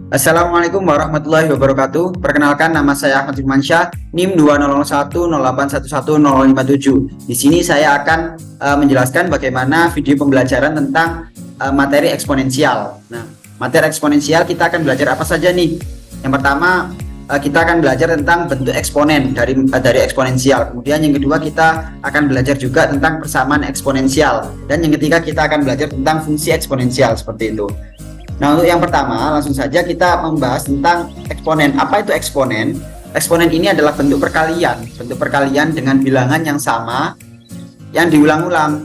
Assalamualaikum warahmatullahi wabarakatuh. Perkenalkan, nama saya Ahmad Firmansyah, NIM 200108110057. Di sini saya akan menjelaskan bagaimana video pembelajaran tentang materi eksponensial. Nah, materi eksponensial kita akan belajar apa saja nih? Yang pertama, kita akan belajar tentang bentuk eksponen dari eksponensial. Kemudian yang kedua, kita akan belajar juga tentang persamaan eksponensial. Dan yang ketiga, kita akan belajar tentang fungsi eksponensial seperti itu. Nah, untuk yang pertama, langsung saja kita membahas tentang eksponen. Apa itu eksponen? Eksponen ini adalah bentuk perkalian dengan bilangan yang sama yang diulang-ulang,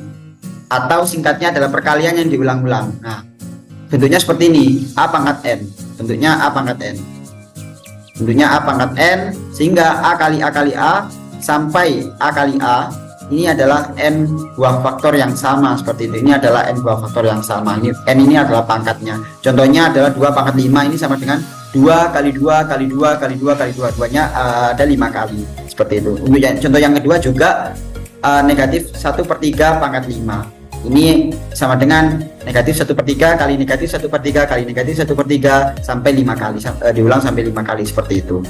atau singkatnya adalah perkalian yang diulang-ulang. Nah, bentuknya seperti ini, A pangkat N. Bentuknya A pangkat N. Bentuknya A pangkat N, sehingga A kali A kali A sampai A kali A. Ini adalah N buah faktor yang sama seperti itu. Ini adalah N buah faktor yang sama. N ini adalah pangkatnya. Contohnya adalah 2 pangkat 5. Ini sama dengan 2 kali 2 kali 2 kali 2 kali 2. Duanya ada 5 kali. Seperti itu. Untuk contoh yang kedua juga negatif 1/3 pangkat 5. Ini sama dengan negatif 1/3 kali negatif 1/3 kali negatif 1/3 sampai 5 kali. Diulang sampai 5 kali seperti itu.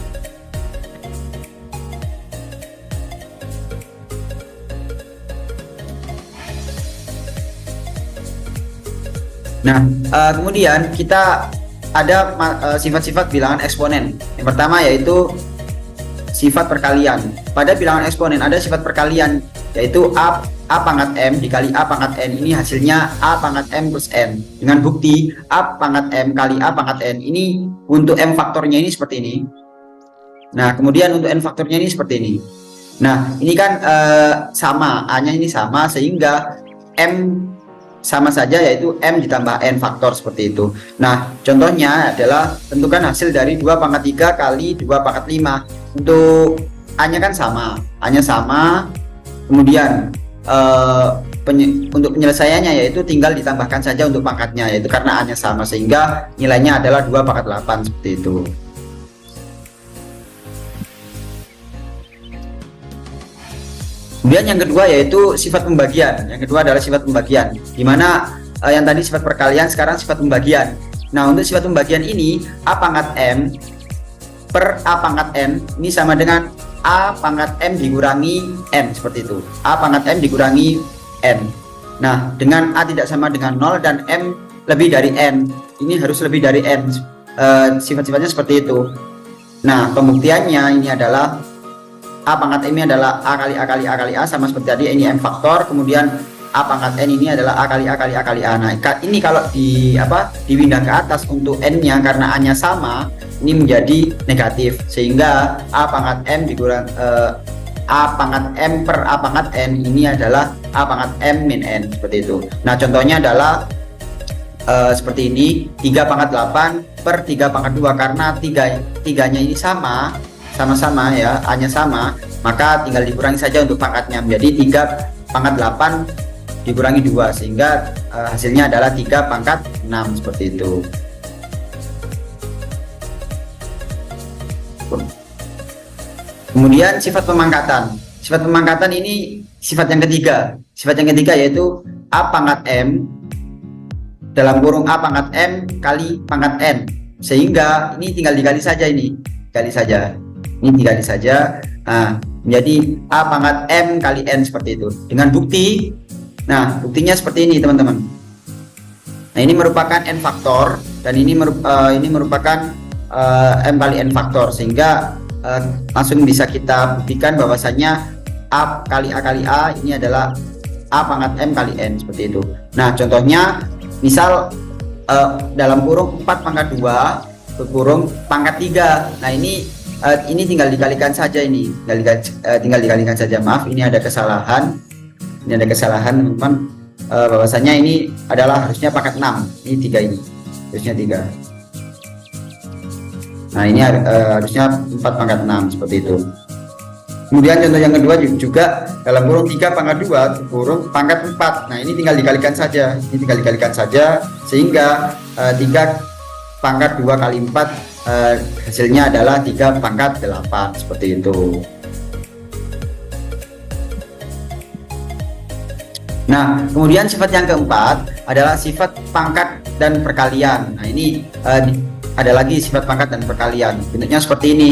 Nah, kemudian kita ada sifat-sifat bilangan eksponen. Yang pertama yaitu sifat perkalian. Pada bilangan eksponen ada sifat perkalian, yaitu A pangkat M dikali A pangkat N. Ini hasilnya A pangkat M plus N. Dengan bukti A pangkat M kali A pangkat N. Ini untuk M faktornya ini seperti ini. Nah, kemudian untuk N faktornya ini seperti ini. Nah, ini kan sama, A-nya ini sama, sehingga M sama saja, yaitu M ditambah N faktor seperti itu. Nah, contohnya adalah tentukan hasil dari 2 pangkat 3 kali 2 pangkat 5. Untuk A-nya kan sama, A-nya sama. Kemudian untuk penyelesaiannya yaitu tinggal ditambahkan saja untuk pangkatnya, yaitu karena A-nya sama, sehingga nilainya adalah 2 pangkat 8 seperti itu. Kemudian yang kedua yaitu sifat pembagian. Yang kedua adalah sifat pembagian, di mana yang tadi sifat perkalian, sekarang sifat pembagian. Nah, untuk sifat pembagian ini A pangkat M per A pangkat N ini sama dengan A pangkat M dikurangi N, seperti itu. A pangkat M dikurangi N. Nah, dengan A tidak sama dengan 0 dan M lebih dari N, ini harus lebih dari N. Sifat-sifatnya seperti itu. Nah, pembuktiannya ini adalah A pangkat M ini adalah A kali A kali A kali A, sama seperti tadi, ini M faktor. Kemudian A pangkat N ini adalah A kali A kali A kali A. Nah, ini kalau dipindah ke atas untuk N-nya, karena A-nya sama, ini menjadi negatif, sehingga A pangkat M dikurang A pangkat M per A pangkat N ini adalah A pangkat M min N, seperti itu. Nah, contohnya adalah seperti ini, 3 pangkat 8 per 3 pangkat 2. Karena tiganya ini sama-sama ya, A-nya sama, maka tinggal dikurangi saja untuk pangkatnya, menjadi 3 pangkat 8 dikurangi 2, sehingga hasilnya adalah 3 pangkat 6, seperti itu. Kemudian sifat pemangkatan. Sifat pemangkatan ini sifat yang ketiga. Sifat yang ketiga yaitu A pangkat M dalam kurung A pangkat M kali pangkat N, sehingga ini tinggal dikali saja, ini dikali saja. Nah, menjadi A pangkat M kali N, seperti itu. Dengan bukti, nah buktinya seperti ini teman-teman. Nah, ini merupakan N faktor, dan ini merupakan M kali N faktor, sehingga langsung bisa kita buktikan bahwasanya A kali A kali A ini adalah A pangkat M kali N, seperti itu. Nah, contohnya misal dalam kurung 4 pangkat 2 ke kurung pangkat 3. Nah, ini tinggal dikalikan saja, tinggal dikalikan saja. Maaf, ini ada kesalahan. Ini ada kesalahan, teman-teman. Bahwasanya ini adalah harusnya pangkat 6. Ini 3, ini harusnya 3. Nah, ini harusnya 4 pangkat 6, seperti itu. Kemudian contoh yang kedua juga dalam kurung 3 pangkat 2 ke kurung pangkat 4. Nah, ini tinggal dikalikan saja. Ini tinggal dikalikan saja, sehingga 3 pangkat 2 kali 4 hasilnya adalah 3 pangkat 8, seperti itu. Nah, kemudian sifat yang keempat adalah sifat pangkat dan perkalian. Nah, ini ada lagi sifat pangkat dan perkalian. Bentuknya seperti ini.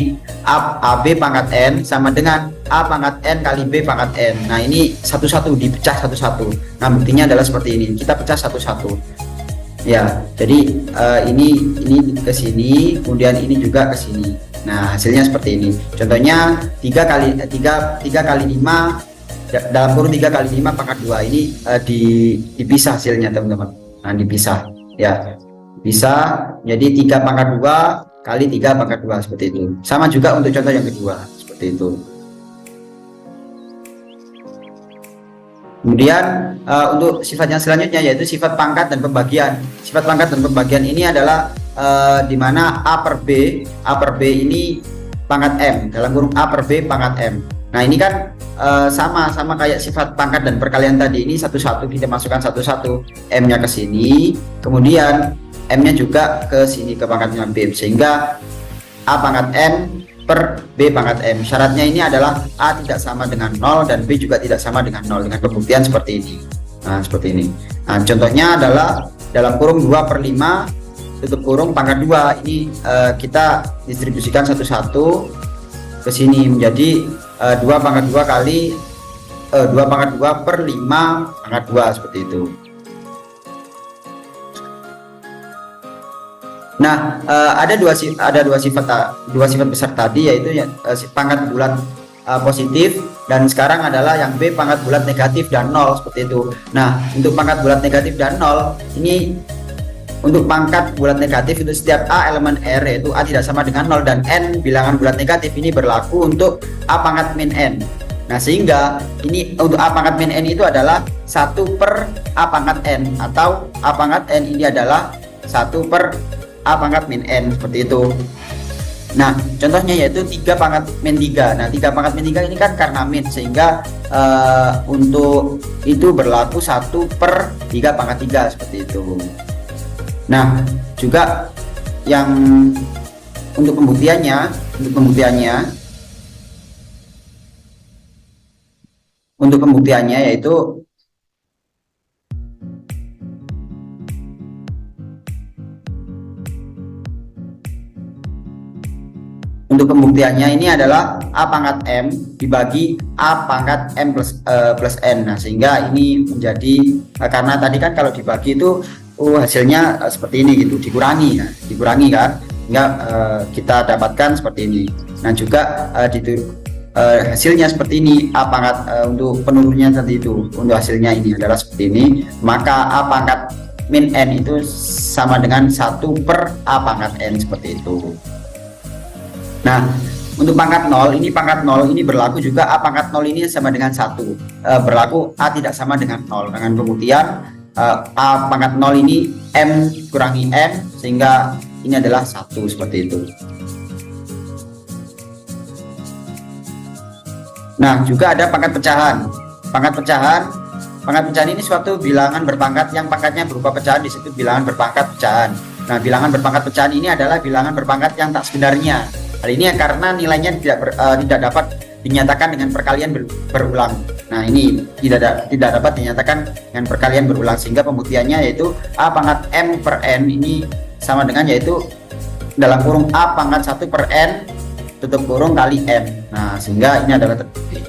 AB pangkat N sama dengan A pangkat N kali B pangkat N. Nah, ini satu-satu, dipecah satu-satu. Nah, buktinya adalah seperti ini. Kita pecah satu-satu. Ya, jadi ini ke sini, kemudian ini juga ke sini. Nah, hasilnya seperti ini. Contohnya 3 kali 5 dalam kurung 3 kali 5 pangkat 2 ini dipisah hasilnya, teman-teman. Nah, dipisah ya. Bisa jadi 3 pangkat 2 kali 3 pangkat 2 seperti itu. Sama juga untuk contoh yang kedua seperti itu. Kemudian untuk sifat yang selanjutnya yaitu sifat pangkat dan pembagian. Sifat pangkat dan pembagian ini adalah di mana A per B ini pangkat M, dalam kurung A per B pangkat M. Nah, ini kan sama kayak sifat pangkat dan perkalian tadi. Ini satu-satu kita masukkan satu-satu, M-nya ke sini, kemudian M-nya juga ke sini ke pangkatnya B, sehingga A pangkat M per B pangkat M. Syaratnya ini adalah A tidak sama dengan 0 dan B juga tidak sama dengan 0 dengan pembuktian seperti ini. Nah, seperti ini. Nah, contohnya adalah dalam kurung 2 per 5 tutup kurung pangkat 2 ini kita distribusikan satu-satu ke sini menjadi 2 pangkat 2 kali 2 pangkat 2 per 5 pangkat 2 seperti itu. Nah, ada dua sifat besar tadi, yaitu pangkat bulat positif, dan sekarang adalah yang B pangkat bulat negatif dan 0 seperti itu. Nah, untuk pangkat bulat negatif dan 0 ini, untuk pangkat bulat negatif itu setiap A elemen R yaitu A tidak sama dengan 0 dan N bilangan bulat negatif ini berlaku untuk A pangkat min N. Nah, sehingga ini untuk A pangkat min N itu adalah 1 per A pangkat N, atau A pangkat N ini adalah 1 per A pangkat min N seperti itu. Nah, contohnya yaitu 3 pangkat min 3. Nah, 3 pangkat min 3 ini kan karena min, sehingga untuk itu berlaku 1 per 3 pangkat 3 seperti itu. Nah, juga yang untuk pembuktiannya yaitu ini adalah A pangkat M dibagi A pangkat M plus N. Nah, sehingga ini menjadi karena tadi kan kalau dibagi itu hasilnya seperti ini gitu, dikurangi kan, hingga kita dapatkan seperti ini. Nah, juga hasilnya seperti ini, A pangkat untuk penurunnya tadi itu, untuk hasilnya ini adalah seperti ini, maka A pangkat min N itu sama dengan 1 per A pangkat N seperti itu. Nah, untuk pangkat 0 ini berlaku juga A pangkat 0 ini sama dengan 1, berlaku A tidak sama dengan 0 dengan pembuktian A pangkat 0 ini M kurangi M, sehingga ini adalah 1 seperti itu. Nah, juga ada pangkat pecahan. Pangkat pecahan ini suatu bilangan berpangkat yang pangkatnya berupa pecahan disebut bilangan berpangkat pecahan. Nah, bilangan berpangkat pecahan ini adalah bilangan berpangkat yang tak sebenarnya. Hal ini karena nilainya tidak dapat dinyatakan dengan perkalian berulang. Nah, ini tidak dapat dinyatakan dengan perkalian berulang, sehingga pembuktiannya yaitu A pangkat M per N ini sama dengan yaitu dalam kurung A pangkat 1 per N tutup kurung kali M. Nah, sehingga ini adalah terbukti.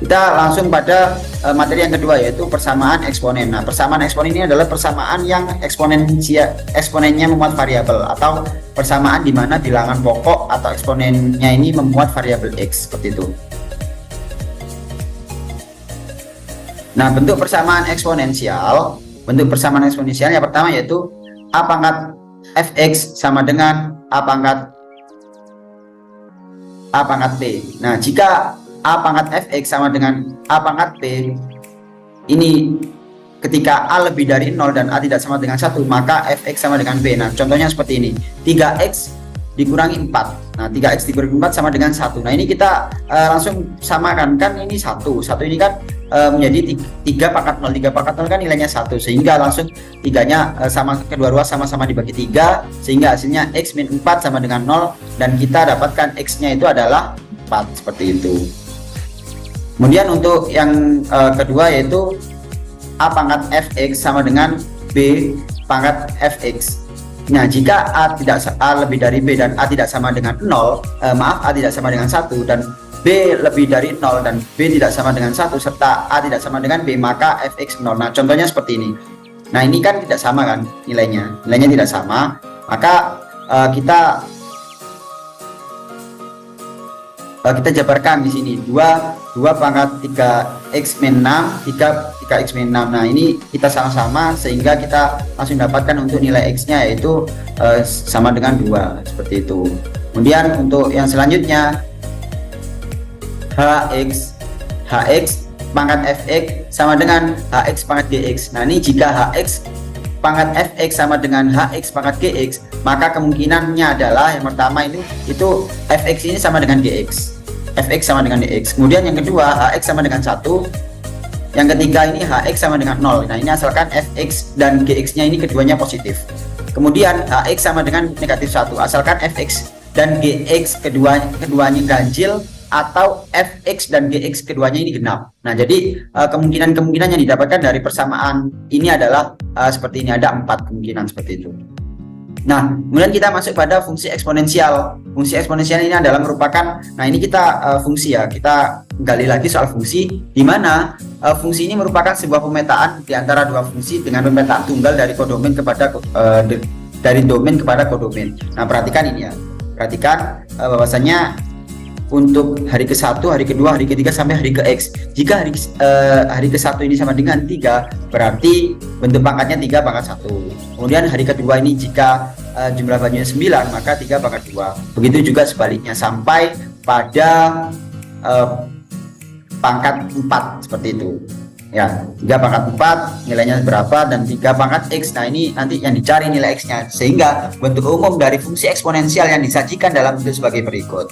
Kita langsung pada materi yang kedua, yaitu persamaan eksponen. Nah, persamaan eksponen ini adalah persamaan yang eksponennya memuat variabel, atau persamaan di mana bilangan pokok atau eksponennya ini memuat variabel X seperti itu. Nah, bentuk persamaan eksponensial yang pertama yaitu A pangkat fx sama dengan A pangkat P. Nah, jika A pangkat fx sama dengan A pangkat P ini ketika A lebih dari 0 dan A tidak sama dengan 1, maka fx sama dengan B. Nah, contohnya seperti ini, 3x dikurangi 4. Nah, 3x dikurangi 4 sama dengan 1. Nah, ini kita langsung samakan, kan ini 1 ini kan menjadi 3 pangkat 0. 3 pangkat 0 kan nilainya 1, sehingga langsung tiganya kedua ruas sama-sama dibagi 3, sehingga hasilnya x min 4 sama dengan 0, dan kita dapatkan x nya itu adalah 4 seperti itu. Kemudian untuk yang kedua yaitu A pangkat fx sama dengan B pangkat fx. Nah, jika A lebih dari B dan A tidak sama dengan 0, A tidak sama dengan 1 dan B lebih dari 0 dan B tidak sama dengan 1 serta A tidak sama dengan B, maka fx 0. Nah, contohnya seperti ini. Nah, ini kan tidak sama kan nilainya tidak sama, maka kita jabarkan di sini 2 pangkat 3x min 6 3x min 6. Nah, ini kita sama-sama sehingga kita langsung dapatkan untuk nilai x nya yaitu sama dengan 2 seperti itu. Kemudian untuk yang selanjutnya hx pangkat fx sama dengan hx pangkat gx. Nah, ini jika hx pangkat fx sama dengan hx pangkat gx, maka kemungkinannya adalah yang pertama itu fx ini sama dengan gx, fx sama dengan gx. Kemudian yang kedua hx sama dengan 1, yang ketiga ini hx sama dengan 0. Nah, ini asalkan fx dan gx nya ini keduanya positif. Kemudian hx sama dengan negatif 1 asalkan fx dan gx keduanya ganjil atau fx dan gx keduanya ini genap. Nah, jadi kemungkinan yang didapatkan dari persamaan ini adalah seperti ini, ada 4 kemungkinan seperti itu. Nah, kemudian kita masuk pada fungsi eksponensial. Fungsi eksponensial ini adalah merupakan, nah ini kita fungsi ya, kita gali lagi soal fungsi, di mana fungsi ini merupakan sebuah pemetaan di antara dua fungsi dengan pemetaan tunggal dari kodomen kepada dari domain kepada kodomen. Nah, perhatikan ini ya, perhatikan bahwasanya untuk hari ke-1, hari kedua, hari ketiga sampai hari ke-X. Jika hari ke-1 ini sama dengan 3, berarti bentuk pangkatnya 3 pangkat 1. Kemudian hari kedua ini jika jumlah bajunya 9, maka 3 pangkat 2. Begitu juga sebaliknya sampai pada pangkat 4 seperti itu. Ya, 3 pangkat 4 nilainya berapa dan 3 pangkat X. Nah, ini nanti yang dicari nilai X-nya, sehingga bentuk umum dari fungsi eksponensial yang disajikan dalam bentuk sebagai berikut.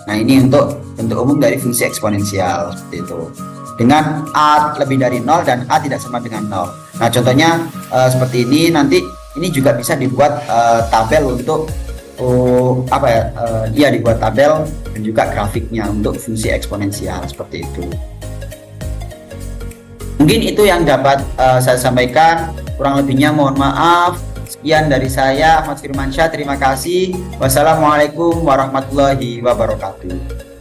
Nah, ini untuk bentuk umum dari fungsi eksponensial seperti itu. Dengan A lebih dari 0 dan A tidak sama dengan 0. Nah, contohnya seperti ini. Nanti ini juga bisa dibuat tabel untuk dibuat tabel dan juga grafiknya untuk fungsi eksponensial seperti itu. Mungkin itu yang dapat saya sampaikan. Kurang lebihnya mohon maaf. Sekian dari saya, Ahmad Firmansyah. Terima kasih. Wassalamualaikum warahmatullahi wabarakatuh.